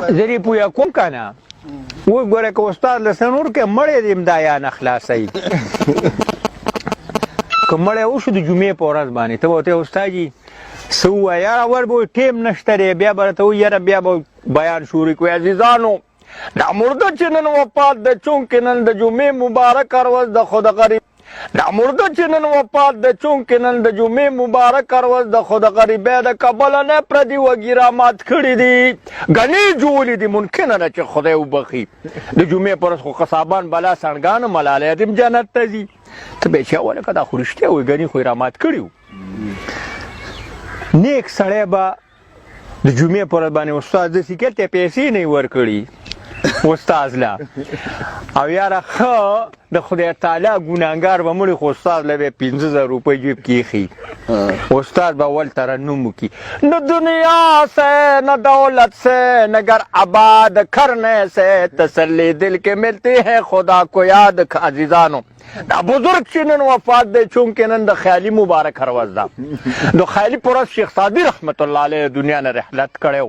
زری پویا کوم کنه و ګوره که استاد له سنور کې مړی د امدایا نه خلاصوي که مړی وشو د جمعې په ورځ باندې ته به ورته استاد جي څه ووایه یاره ور به ټیم نشته دی بیا به راته وایي یاره بیا به بیان شروع کړو عزیزانو دا مرده چې نن وفات ده چونکې نن د جمعې مبارک ورځ د خو د غریب دا مرده چې نن وفات ده چونکې نن د جمعې مبارک ورځ د خو د غریبۍ د کبله نه پردي وګیرا مات کړي دي ګنې جوړې دي ممکنه ده چې خدای وبخي د جمعې په ورځ خو قصابان بلا سڼګانو ملالی دې جنت ته ځي ته به یې چې ولکه دا خو رښتیا وایي ګنې خو یې رامات کړي وو نیک سړی به د جمعې په ورځ باندې استاد داسې کړ ته پیسې نه یې ورکړي استاد له او یاره ښه د خدای تعالی ګناهګار به مړي خو استاد له به 50,000 روپۍ جیب کې ایښي استاد به اول ترنم وکړي نہ دنیا سے نہ دولت سے نگر آباد کرنے سے تسلی دل کے ملتی ہے خدا کو یاد عزیزانو دا بزرگ چې نن وفات دی چونکې نن د خیالي مبارک ورځ ده د خیالي په ورځ شیخ سعدي رحمت الله علیه دنیا نه رحلت کړی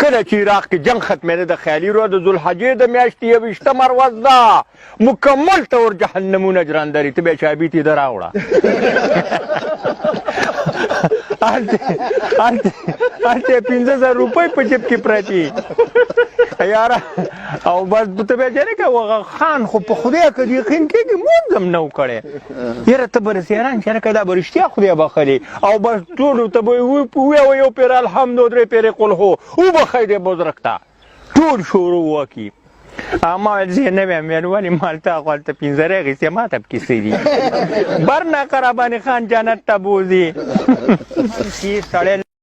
کله چې عراق کې جنگ ختمېده د خیالي ورځ د ذوالحجې د میاشتې 21 ورځ ده مکمل طور جهنمونه جراندري ته بیا چابي ته ده راوړه هلته 15,000 روپۍ په جیب کې پرتې یاره او بس ته بیا جنې که خان خو په خدای که د یقین کېږي مونځ هم نه و کړی یاره ته به رسې حیران شې که دا به رښتیا خدای بخلي او بس ټولو ته به ووایه یو پېره الحمد و 3 پېرې قل هو وبخی دې بزرګ ته ټول شروع وکړي ما ویل زه نه ویم ویل ولې مالته هلته 15 اخیستې ما ته پکې څه دي برنه قرباني خان جنت ته بوځي سړی